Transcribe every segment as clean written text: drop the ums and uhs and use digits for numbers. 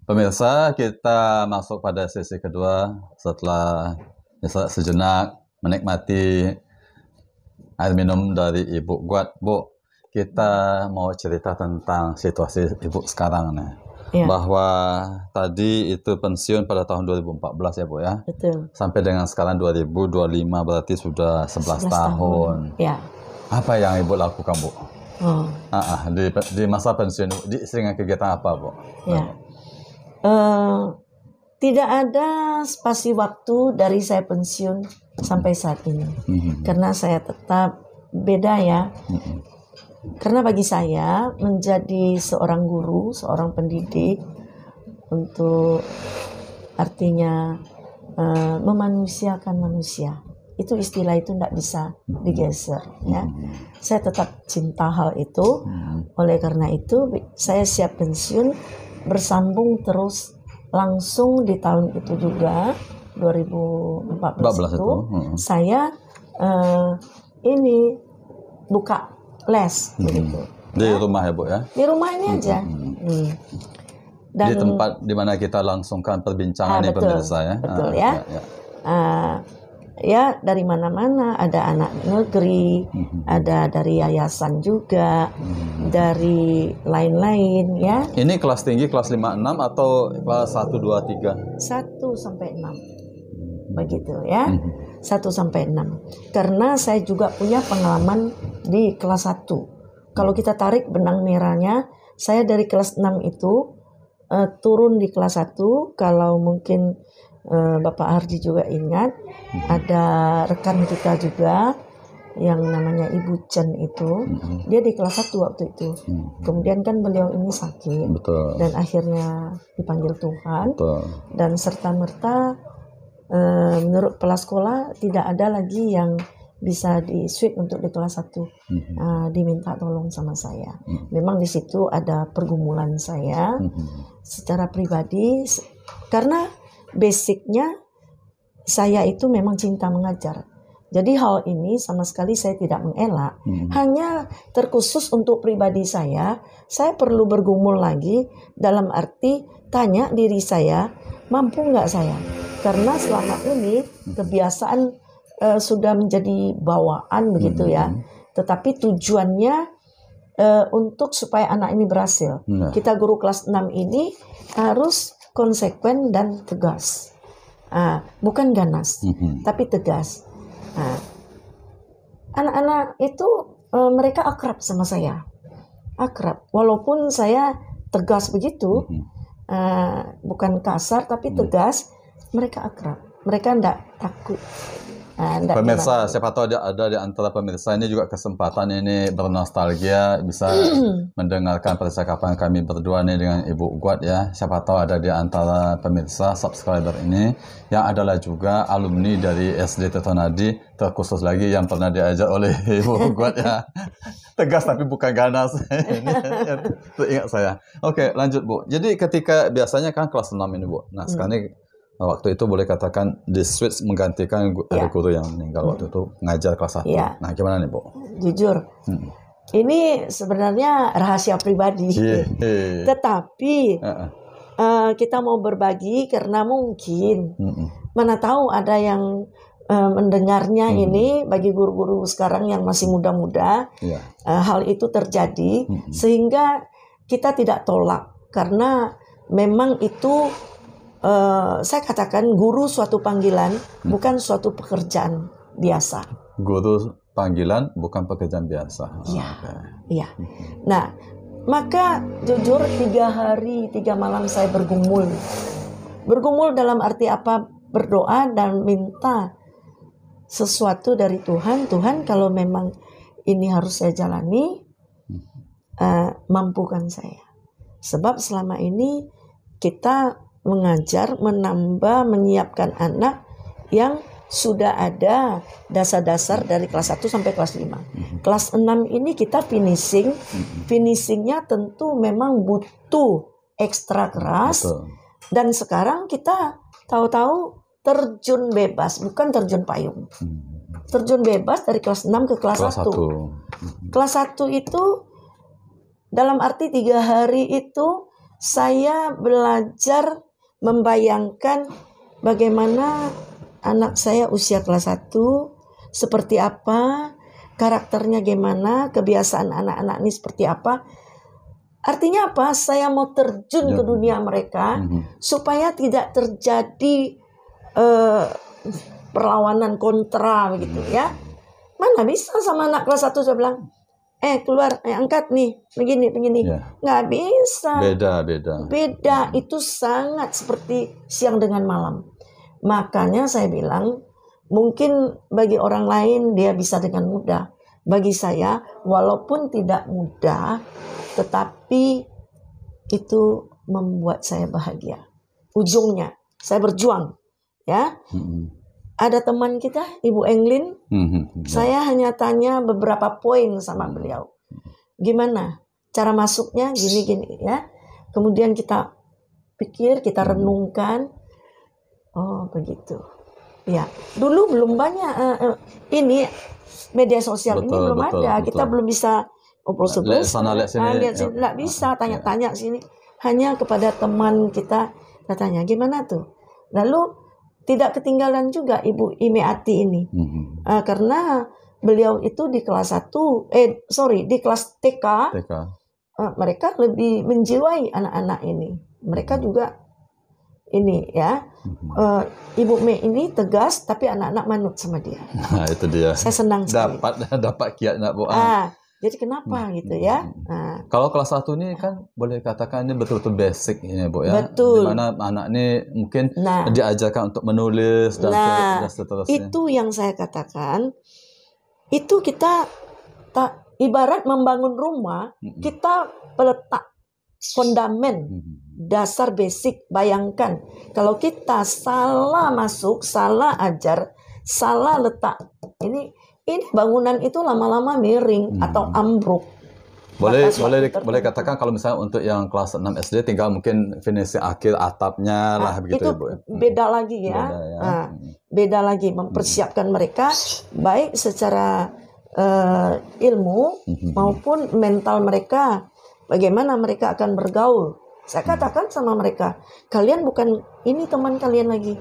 Pemirsa, kita masuk pada sesi kedua setelah sejenak menikmati air minum dari Ibu Guat. Bu, kita mau cerita tentang situasi Ibu sekarang nih. Ya. Bahwa tadi itu pensiun pada tahun 2014 ya Bu ya? Betul. Sampai dengan sekarang 2025 berarti sudah 11 tahun. Ya. Apa yang Ibu lakukan Bu? Di masa pensiun, dengan kegiatan apa Bu? Ya. Tidak ada spasi waktu dari saya pensiun sampai saat ini. Karena saya tetap beda ya. Karena bagi saya menjadi seorang guru, seorang pendidik untuk artinya memanusiakan manusia. Itu istilah itu tidak bisa digeser ya. Saya tetap cinta hal itu. Oleh karena itu saya siap pensiun, bersambung terus langsung di tahun itu juga 2014 itu saya ini buka les begitu. Di rumah ya Bu ya? Di rumah ini aja. Dan di tempat di mana kita langsungkan perbincangan ini pemirsa ya. Betul ya. Ya dari mana-mana, ada anak negeri, ada dari yayasan juga, dari lain-lain ya. Ini kelas tinggi kelas 5, 6 atau kelas 1, 2, 3? 1 sampai 6. Begitu ya. 1 sampai 6. Karena saya juga punya pengalaman di kelas 1. Kalau kita tarik benang merahnya, saya dari kelas 6 itu turun di kelas 1, kalau mungkin Bapak Hardi juga ingat, ada rekan kita juga yang namanya Ibu Chen itu, dia di kelas 1 waktu itu. Kemudian kan beliau ini sakit. Betul. Dan akhirnya dipanggil Tuhan. Betul. Dan serta-merta menurut kepala sekolah tidak ada lagi yang bisa di-switch untuk di kelas 1. Diminta tolong sama saya. Memang di situ ada pergumulan saya secara pribadi, karena basicnya saya itu memang cinta mengajar. Jadi hal ini sama sekali saya tidak mengelak. Hanya terkhusus untuk pribadi saya perlu bergumul lagi dalam arti tanya diri saya, mampu nggak saya? Karena selama ini kebiasaan sudah menjadi bawaan begitu ya. Tetapi tujuannya untuk supaya anak ini berhasil. Kita guru kelas 6 ini harus konsekuen dan tegas, bukan ganas, tapi tegas. Anak-anak itu mereka akrab sama saya, akrab. Walaupun saya tegas begitu, bukan kasar tapi tegas, mereka akrab. Mereka tidak takut. Pemirsa, siapa tahu ada di antara pemirsa ini juga kesempatan ini bernostalgia, bisa mendengarkan percakapan kami berdua nih dengan Ibu Guat ya. Siapa tahu ada di antara pemirsa subscriber ini yang adalah juga alumni dari SD Tetonadi, terkhusus lagi yang pernah diajar oleh Ibu Guat ya. Tegas tapi bukan ganas. Itu ingat saya. Oke, lanjut Bu. Jadi ketika biasanya kan kelas 6 ini Bu. Nah, sekarang ini waktu itu boleh katakan di switch menggantikan ada guru yang meninggal waktu itu ngajar kelas 1. Nah, gimana nih Bu? Jujur, ini sebenarnya rahasia pribadi. Tetapi kita mau berbagi karena mungkin mana tahu ada yang mendengarnya ini bagi guru-guru sekarang yang masih muda-muda. Hal itu terjadi sehingga kita tidak tolak karena memang itu saya katakan guru suatu panggilan, bukan suatu pekerjaan biasa. Guru panggilan bukan pekerjaan biasa. Iya. Iya. Nah, maka jujur 3 hari 3 malam saya bergumul. Bergumul dalam arti apa? Berdoa dan minta sesuatu dari Tuhan. Tuhan, kalau memang ini harus saya jalani, mampukan saya. Sebab selama ini kita mengajar, menambah, menyiapkan anak yang sudah ada dasar-dasar dari kelas 1 sampai kelas 5. Kelas 6 ini kita finishing. Finishingnya tentu memang butuh ekstra keras. Dan sekarang kita tahu-tahu terjun bebas, bukan terjun payung. Terjun bebas dari kelas 6 ke kelas 1. Kelas 1 itu dalam arti 3 hari itu saya belajar membayangkan bagaimana anak saya usia kelas 1, seperti apa, karakternya gimana, kebiasaan anak-anak ini seperti apa. Artinya apa? Saya mau terjun ke dunia mereka supaya tidak terjadi perlawanan kontra begitu ya. Mana bisa sama anak kelas 1 saya bilang, keluar, angkat nih, begini. Nggak bisa. Beda, itu sangat seperti siang dengan malam. Makanya saya bilang, mungkin bagi orang lain dia bisa dengan mudah. Bagi saya, walaupun tidak mudah, tetapi itu membuat saya bahagia. Ujungnya, saya berjuang. Ya. Ada teman kita, Ibu Englin, saya hanya tanya beberapa poin sama beliau. Gimana cara masuknya, gini ya. Kemudian kita pikir, kita renungkan. Oh begitu. Ya, dulu belum banyak ini media sosial ini belum ada. Kita belum bisa obrol-obrol. Nggak bisa tanya-tanya sini. Hanya kepada teman kita tanya, gimana tuh? Lalu tidak ketinggalan juga Ibu Imeati ini. Karena beliau itu di kelas 1, di kelas TK. Mereka lebih menjiwai anak-anak ini. Mereka juga ini ya. Ibu Mei ini tegas tapi anak-anak manut sama dia. Nah, itu dia. Saya senang sekali. Dapat kiat nak Bu. Jadi kenapa gitu ya? Kalau kelas 1 ini kan boleh katakan ini betul-betul basic ini Bu ya. Betul. Dimana anak ini mungkin diajarkan untuk menulis dan seterusnya. Itu yang saya katakan. Itu kita ibarat membangun rumah, kita meletak fondamen dasar basic. Bayangkan kalau kita salah masuk, salah ajar, salah letak, ini bangunan itu lama-lama miring atau ambruk. Boleh katakan kalau misalnya untuk yang kelas 6 SD tinggal mungkin finishing akhir atapnya lah begitu itu ya Bu. Beda lagi ya. Beda lagi mempersiapkan mereka baik secara ilmu maupun mental mereka. Bagaimana mereka akan bergaul. Saya katakan sama mereka, kalian bukan ini teman kalian lagi.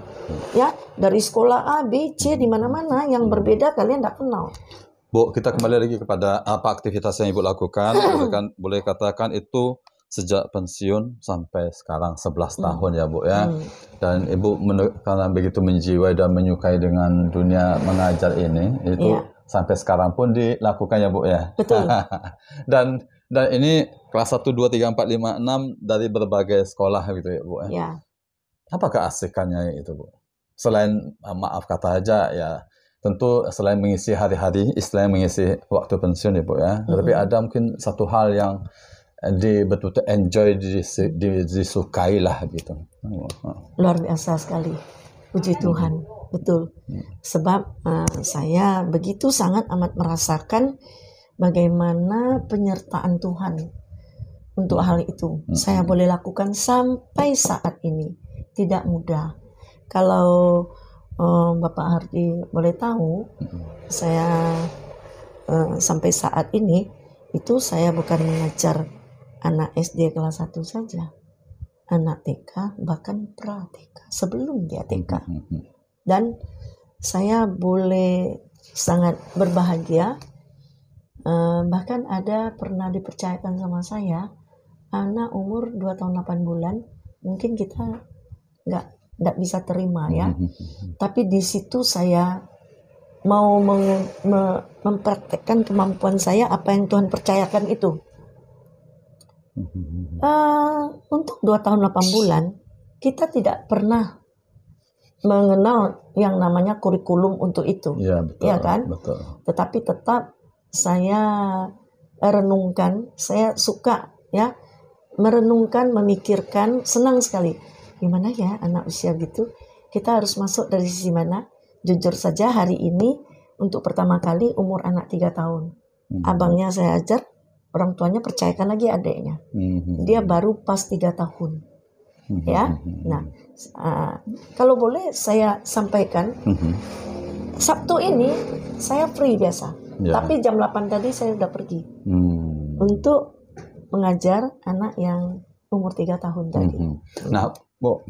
Ya, dari sekolah A, B, C di mana-mana yang berbeda kalian tidak kenal. Bu, kita kembali lagi kepada apa aktivitas yang Ibu lakukan. Boleh katakan itu sejak pensiun sampai sekarang 11 tahun ya Bu ya. Dan Ibu karena begitu menjiwai dan menyukai dengan dunia mengajar ini, itu sampai sekarang pun dilakukan ya Bu ya. Betul. Dan ini kelas 1, 2, 3, 4, 5, 6 dari berbagai sekolah gitu ya Bu. Ya. Apa keasikannya itu Bu? Selain maaf kata aja ya, tentu selain mengisi hari-hari, istilahnya mengisi waktu pensiun ya Bu ya. Tapi ada mungkin satu hal yang betul-betul enjoy, disukai lah gitu. Luar biasa sekali. Puji Tuhan. Betul. Sebab saya begitu sangat amat merasakan bagaimana penyertaan Tuhan untuk hal itu. Saya boleh lakukan sampai saat ini. Tidak mudah. Kalau Bapak Hardi boleh tahu, saya sampai saat ini itu saya bukan mengajar anak SD kelas 1 saja. Anak TK bahkan pra-TK sebelum dia TK. Dan saya boleh sangat berbahagia. Bahkan ada pernah dipercayakan sama saya anak umur 2 tahun 8 bulan, mungkin kita nggak bisa terima ya. Tapi di situ saya mau mempraktekkan kemampuan saya apa yang Tuhan percayakan itu. Untuk 2 tahun 8 bulan kita tidak pernah mengenal yang namanya kurikulum untuk itu. Ya, betul, ya kan? Betul. Tetapi tetap saya renungkan, saya suka ya merenungkan, memikirkan, senang sekali. Gimana ya anak usia gitu? Kita harus masuk dari sisi mana? Jujur saja hari ini untuk pertama kali umur anak 3 tahun. Abangnya saya ajar, orang tuanya percayakan lagi adiknya. Dia baru pas 3 tahun. Ya. Nah, kalau boleh saya sampaikan, Sabtu ini saya free biasa. Tapi jam 8 tadi saya sudah pergi untuk mengajar anak yang umur 3 tahun tadi. Nah, Bu,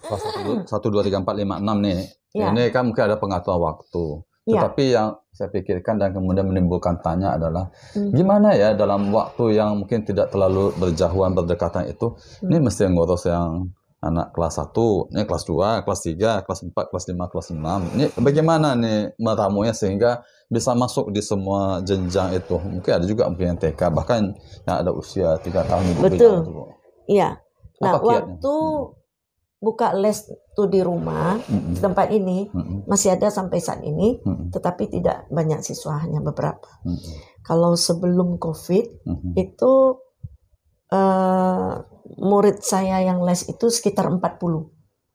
kelas 1, 2, 3, 4, 5, 6 nih. Ya. Ini kan mungkin ada pengaturan waktu. Ya. Tetapi yang saya pikirkan dan kemudian menimbulkan tanya adalah gimana ya dalam waktu yang mungkin tidak terlalu berjauhan berdekatan itu, ini mesti ngurus yang anak kelas 1, ini kelas 2, kelas 3, kelas 4, kelas 5, kelas 6. Ini bagaimana nih meramunya sehingga bisa masuk di semua jenjang itu. Mungkin ada juga mungkin yang TK, bahkan yang ada usia 3 tahun. Betul. Iya. Nah, Apa kiatnya? waktu buka les tuh di rumah, tempat ini masih ada sampai saat ini, tetapi tidak banyak siswa, hanya beberapa. Kalau sebelum COVID itu murid saya yang les itu sekitar 40.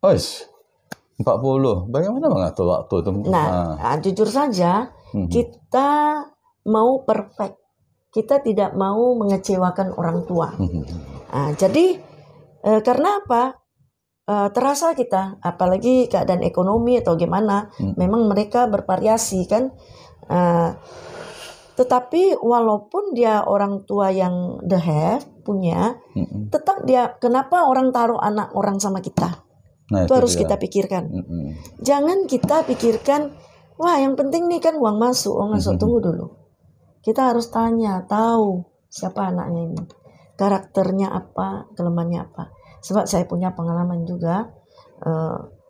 Oh, 40. Bagaimana mengatur waktu itu? Nah, jujur saja kita mau perfect. Kita tidak mau mengecewakan orang tua. Jadi karena apa? Terasa kita, apalagi keadaan ekonomi atau gimana, memang mereka bervariasi kan. Tetapi walaupun dia orang tua yang the have punya, tetap dia, kenapa orang taruh anak orang sama kita? Nah, itu harus kita pikirkan. Jangan kita pikirkan, wah yang penting nih kan uang masuk, tunggu dulu. Kita harus tanya, tahu siapa anaknya ini, karakternya apa, kelemahannya apa. Sebab saya punya pengalaman juga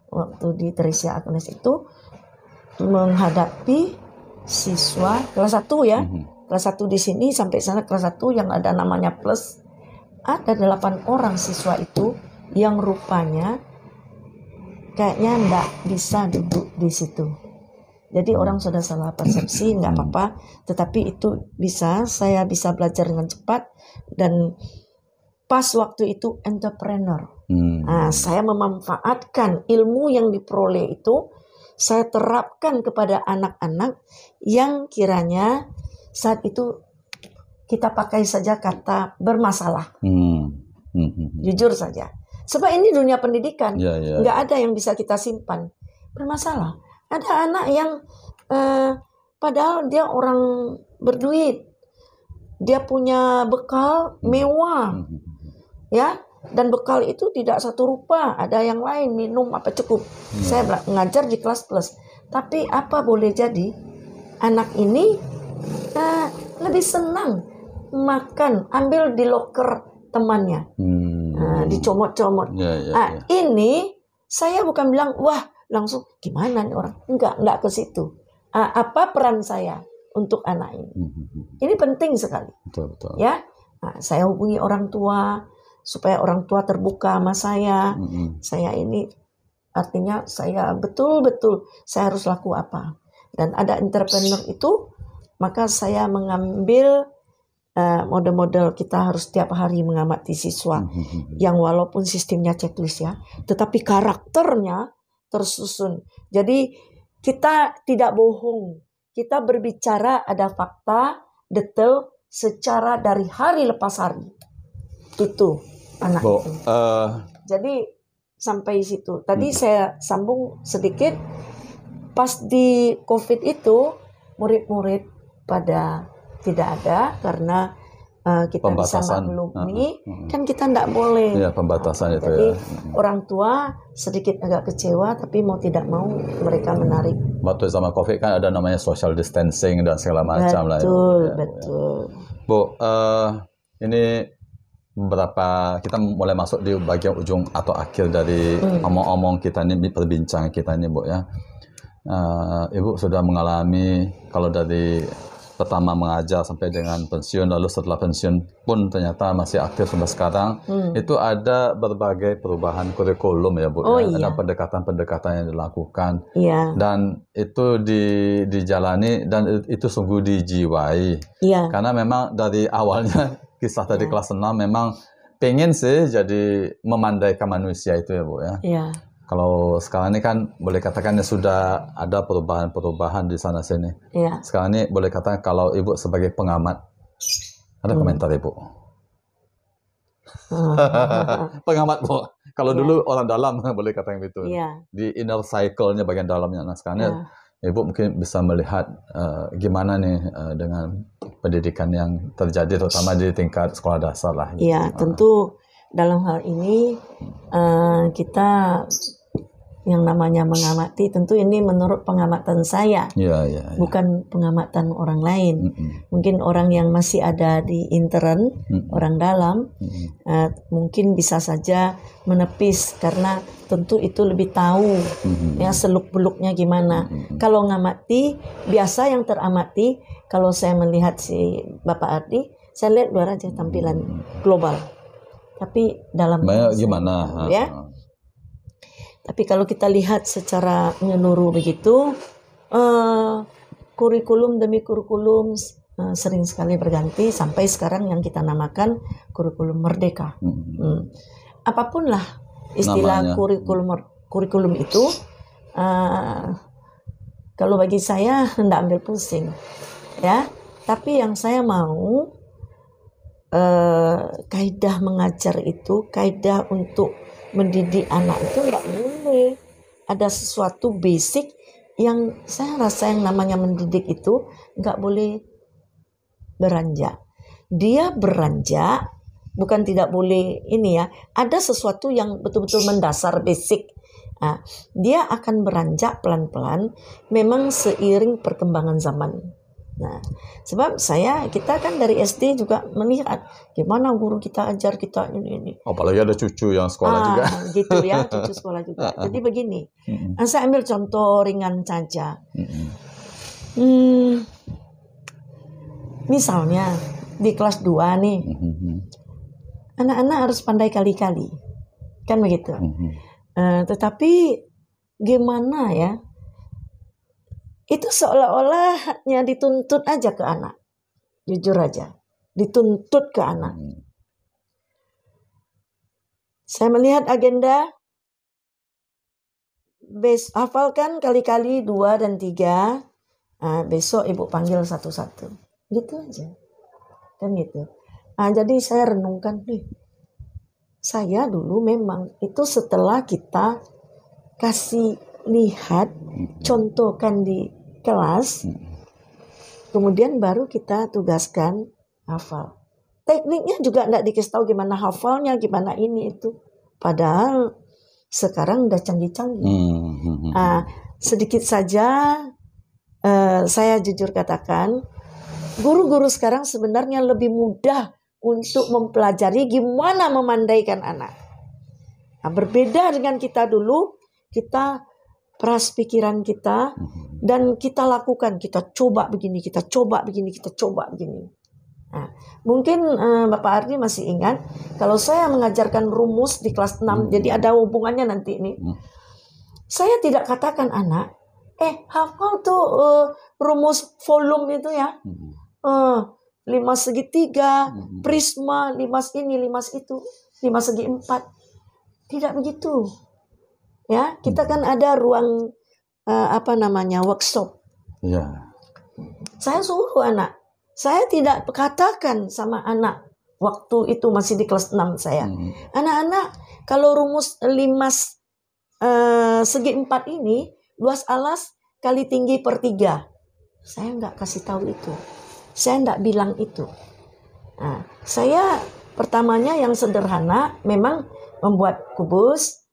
waktu di Teresia Agnes itu menghadapi siswa kelas 1 ya, kelas 1 di sini sampai sana kelas 1 yang ada namanya plus, ada 8 orang siswa itu yang rupanya kayaknya enggak bisa duduk di situ. Jadi orang sudah salah persepsi, enggak apa-apa, tetapi itu saya bisa belajar dengan cepat dan pas waktu itu entrepreneur. Saya memanfaatkan ilmu yang diperoleh itu, saya terapkan kepada anak-anak yang kiranya saat itu kita pakai saja kata bermasalah. Jujur saja. Sebab ini dunia pendidikan, nggak ada yang bisa kita simpan. Bermasalah. Ada anak yang padahal dia orang berduit, dia punya bekal mewah, ya. Dan bekal itu tidak satu rupa, ada yang lain, minum apa cukup. Saya mengajar di kelas plus. Tapi apa boleh jadi anak ini lebih senang makan, ambil di loker temannya, dicomot-comot. Ini saya bukan bilang wah langsung gimana nih orang, enggak ke situ. Apa peran saya untuk anak ini? Ini penting sekali. Betul. Ya, saya hubungi orang tua supaya orang tua terbuka sama saya. Saya ini artinya saya betul-betul saya harus laku apa. Dan ada entrepreneur itu, maka saya mengambil model-model kita harus setiap hari mengamati siswa yang walaupun sistemnya checklist ya, tetapi karakternya tersusun. Jadi kita tidak bohong. Kita berbicara ada fakta, detail secara dari hari lepas hari. Itu anak itu. Jadi sampai situ. Tadi saya sambung sedikit. Pas di COVID itu murid-murid pada tidak ada karena kita bisa maklumi. Kan kita tidak boleh. Ya, pembatasan itu. Jadi orang tua sedikit agak kecewa, tapi mau tidak mau mereka menarik. Waktu sama COVID kan ada namanya social distancing dan segala macam lah. Betul. Bu, ini beberapa kita mulai masuk di bagian ujung atau akhir dari omong-omong kita ini, perbincangan kita ini, Bu ya. Ibu sudah mengalami kalau dari pertama mengajar sampai dengan pensiun, lalu setelah pensiun pun ternyata masih aktif sampai sekarang. Itu ada berbagai perubahan kurikulum ya Bu. Ada pendekatan-pendekatan yang dilakukan. Dan itu dijalani dan itu sungguh dijiwai. Karena memang dari awalnya kisah tadi kelas 6 memang pengen sih jadi memandaikan manusia itu ya Bu ya. Kalau sekarang ini kan boleh katakan ya sudah ada perubahan-perubahan di sana sini. Sekarang ini boleh katakan kalau Ibu sebagai pengamat, ada komentar Ibu? Pengamat Bu. Kalau dulu orang dalam boleh katakan begitu. Di inner cycle-nya bagian dalamnya. Nah sekarang Ibu mungkin bisa melihat gimana nih dengan pendidikan yang terjadi terutama di tingkat sekolah dasar lah. Tentu dalam hal ini kita yang namanya mengamati, tentu ini menurut pengamatan saya, bukan pengamatan orang lain. Mungkin orang yang masih ada di intern, orang dalam, mungkin bisa saja menepis karena tentu itu lebih tahu ya seluk-beluknya gimana. Kalau ngamati, biasa yang teramati, kalau saya melihat si Bapak Ardi, saya lihat luar aja tampilan global. Tapi dalam gimana? Ya. Tapi kalau kita lihat secara menyeluruh begitu, kurikulum demi kurikulum sering sekali berganti sampai sekarang yang kita namakan kurikulum merdeka. Apapun lah istilah kurikulum itu, kalau bagi saya hendak ambil pusing, ya. Tapi yang saya mau kaidah mengajar itu, kaidah untuk mendidik anak itu nggak boleh ada sesuatu basic yang saya rasa yang namanya mendidik itu nggak boleh beranjak. Dia beranjak bukan tidak boleh ini ya. Ada sesuatu yang betul-betul mendasar basic. Nah, dia akan beranjak pelan-pelan memang seiring perkembangan zaman. Nah, sebab kita kan dari SD juga melihat gimana guru kita ajar kita ini. Apalagi ada cucu yang sekolah juga. Gitu ya, cucu sekolah juga. Jadi begini, saya ambil contoh ringan saja. Misalnya di kelas 2 nih, anak-anak harus pandai kali-kali, kan begitu. Tetapi gimana ya? Itu seolah-olahnya dituntut aja ke anak. Jujur aja. Dituntut ke anak. Saya melihat agenda. Hafalkan kali-kali 2 dan 3. Besok ibu panggil satu-satu. Gitu aja. Kan gitu. Jadi saya renungkan. Saya dulu memang itu setelah kita kasih lihat, contohkan di kelas, kemudian baru kita tugaskan hafal. Tekniknya juga tidak dikasih tahu gimana hafalnya, gimana ini itu. Padahal sekarang udah canggih-canggih. Sedikit saja saya jujur katakan, guru-guru sekarang sebenarnya lebih mudah untuk mempelajari gimana memandaikan anak. Berbeda dengan kita dulu, kita peras pikiran kita dan kita lakukan, kita coba begini, kita coba begini, kita coba begini. Mungkin Bapak Ardi masih ingat kalau saya mengajarkan rumus di kelas 6, jadi ada hubungannya nanti ini. Saya tidak katakan anak, hafal tuh rumus volume itu ya, 5 segitiga, prisma, 5 ini, 5 itu, 5 segi 4. Tidak begitu. Ya, kita kan ada ruang workshop. Saya suruh anak. Saya tidak katakan sama anak waktu itu masih di kelas 6 saya. Anak-anak, kalau rumus 5 segi 4 ini, luas alas kali tinggi per 3. Saya enggak kasih tahu itu. Saya enggak bilang itu. Saya pertamanya yang sederhana memang membuat kubus.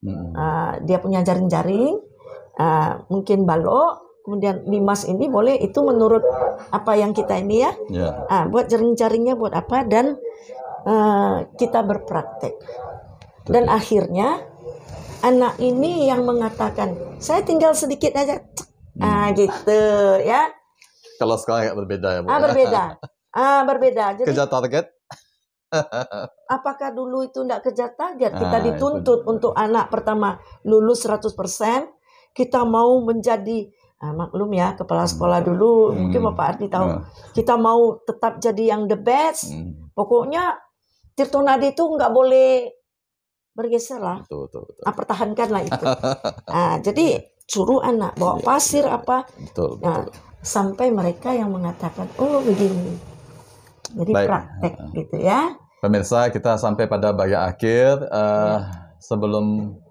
Dia punya jaring-jaring, mungkin balok, kemudian limas ini boleh, itu menurut apa yang kita ini ya, buat jaring-jaringnya buat apa, dan kita berpraktek. Dan akhirnya anak ini yang mengatakan, saya tinggal sedikit aja, gitu ya. Kalau sekarang berbeda ya, Bu? Berbeda. Jadi, kejar target. Apakah dulu itu tidak kejar target? Kita dituntut untuk anak pertama lulus 100%. Kita mau menjadi, maklum ya, kepala sekolah dulu, mungkin Bapak Ardi tahu. Kita mau tetap jadi yang the best. Pokoknya Tirtonadi itu nggak boleh bergeser lah. Betul. Pertahankanlah itu. Jadi suruh anak bawa pasir apa. Betul. Sampai mereka yang mengatakan, oh begini. Jadi praktek gitu ya. Pemirsa, kita sampai pada bagian akhir.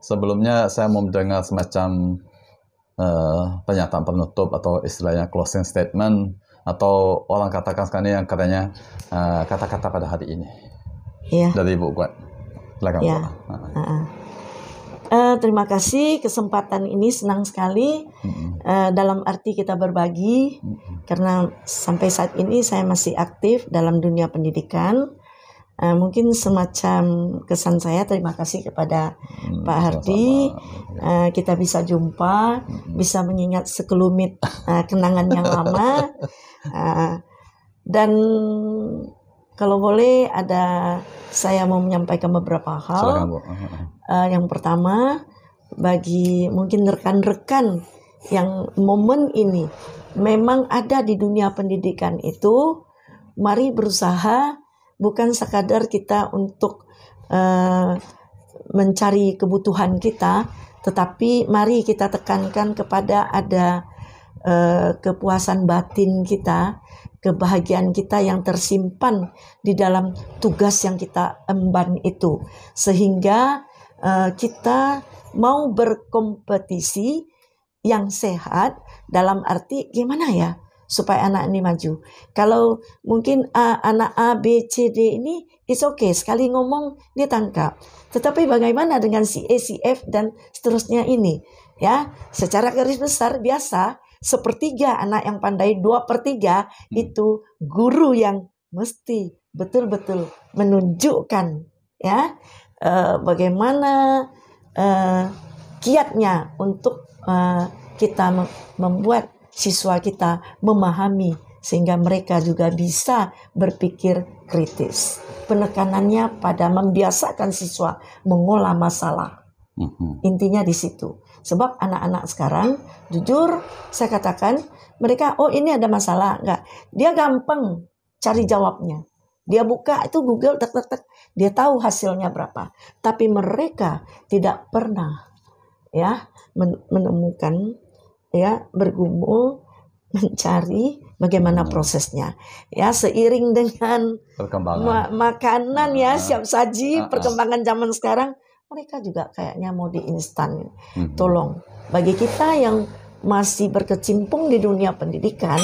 Sebelumnya saya mau mendengar semacam pernyataan penutup atau istilahnya closing statement, atau orang katakan sekarang yang katanya kata-kata pada hari ini dari Ibu Guat. Silakan, Ya. Bu. Terima kasih kesempatan ini, senang sekali dalam arti kita berbagi karena sampai saat ini saya masih aktif dalam dunia pendidikan. Mungkin semacam kesan saya, terima kasih kepada Pak Hardi. Kita bisa jumpa, bisa mengingat sekelumit kenangan yang lama. Dan kalau boleh saya mau menyampaikan beberapa hal. Silakan, Bu. Yang pertama, bagi mungkin rekan-rekan yang momen ini memang ada di dunia pendidikan itu, mari berusaha bukan sekadar kita untuk mencari kebutuhan kita, tetapi mari kita tekankan kepada ada kepuasan batin kita, kebahagiaan kita yang tersimpan di dalam tugas yang kita emban itu, sehingga kita mau berkompetisi yang sehat dalam arti gimana ya supaya anak ini maju. Kalau mungkin anak A, B, C, D ini it's okay, sekali ngomong dia tangkap. Tetapi bagaimana dengan si E, si F dan seterusnya ini? Ya, secara garis besar biasa sepertiga anak yang pandai, 2/3 itu guru yang mesti betul-betul menunjukkan ya bagaimana kiatnya untuk kita membuat siswa kita memahami sehingga mereka juga bisa berpikir kritis. Penekanannya pada membiasakan siswa mengolah masalah. Intinya di situ. Sebab anak-anak sekarang, jujur saya katakan, mereka ini ada masalah, enggak. Dia gampang cari jawabnya. Dia buka itu Google, tek, dia tahu hasilnya berapa. Tapi mereka tidak pernah ya menemukan ya bergumul mencari bagaimana prosesnya. Ya seiring dengan makanan ya siap saji, perkembangan zaman sekarang, mereka juga kayaknya mau diinstan. Tolong bagi kita yang masih berkecimpung di dunia pendidikan,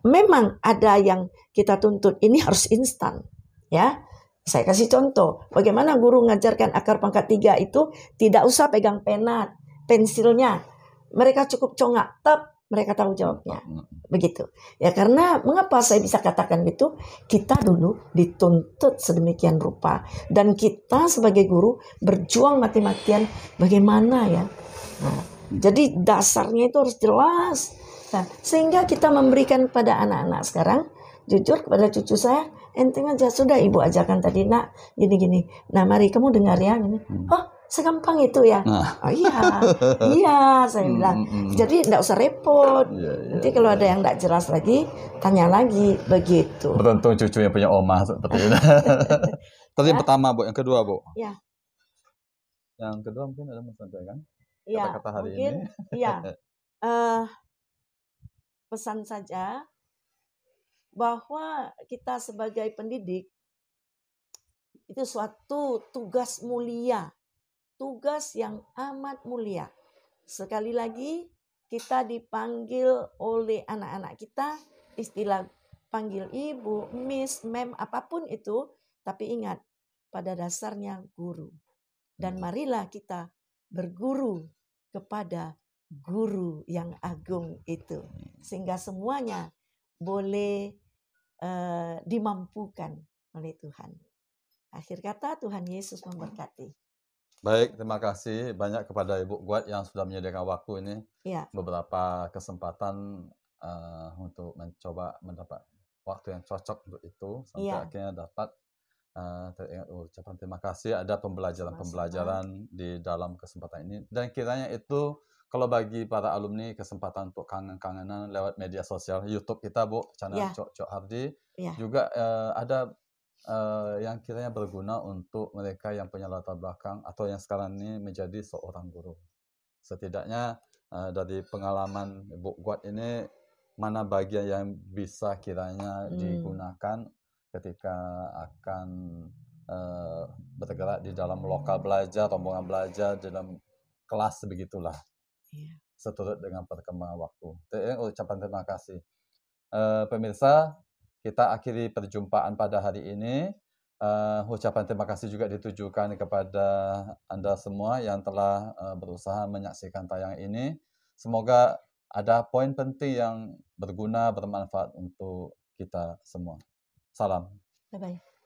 memang ada yang kita tuntut ini harus instan, ya. Saya kasih contoh, bagaimana guru mengajarkan akar pangkat 3 itu tidak usah pegang pena, pensilnya. Mereka cukup congak, mereka tahu jawabnya. Begitu. Ya karena mengapa saya bisa katakan gitu? Kita dulu dituntut sedemikian rupa dan kita sebagai guru berjuang mati-matian bagaimana ya. Nah, jadi dasarnya itu harus jelas. Nah, sehingga kita memberikan pada anak-anak sekarang, jujur kepada cucu saya, enteng aja, sudah ibu ajarkan tadi nak gini-gini. Nah mari kamu dengar ya. Oh segampang itu ya. Oh iya saya bilang. Jadi tidak usah repot. Nanti kalau ada yang tidak jelas lagi, tanya lagi begitu. Beruntung cucu yang punya omah seperti itu. Tadi yang pertama, Bu. Yang kedua, Bu. Ya. Yang kedua mungkin ada menyampaikan kata-kata hari mungkin, ini. Iya. Pesan saja bahwa kita sebagai pendidik itu suatu tugas mulia. Tugas yang amat mulia. Sekali lagi kita dipanggil oleh anak-anak kita, istilah panggil ibu, miss, mem, apapun itu, tapi ingat pada dasarnya guru. Dan marilah kita berguru kepada guru yang agung itu, sehingga semuanya boleh dimampukan oleh Tuhan. Akhir kata, Tuhan Yesus memberkati. Baik, terima kasih banyak kepada Ibu Guat yang sudah menyediakan waktu ini. Ya. Beberapa kesempatan untuk mencoba mendapat waktu yang cocok untuk itu sampai akhirnya dapat teringat ucapan terima kasih. Ada pembelajaran di dalam kesempatan ini dan kiranya itu kalau bagi para alumni kesempatan untuk kangen-kangenan lewat media sosial YouTube kita, Bu, channel Cok Hardi juga ada yang kiranya berguna untuk mereka yang punya latar belakang atau yang sekarang ini menjadi seorang guru. Setidaknya dari pengalaman Ibu Guat ini, mana bagian yang bisa kiranya digunakan ketika akan bergerak di dalam lokal belajar, rombongan belajar, dalam kelas begitulah. Seturut dengan perkembangan waktu. Ucapan terima kasih. Pemirsa, kita akhiri perjumpaan pada hari ini. ucapan terima kasih juga ditujukan kepada Anda semua yang telah berusaha menyaksikan tayang ini. Semoga ada poin penting yang berguna, bermanfaat untuk kita semua. Salam. Bye-bye.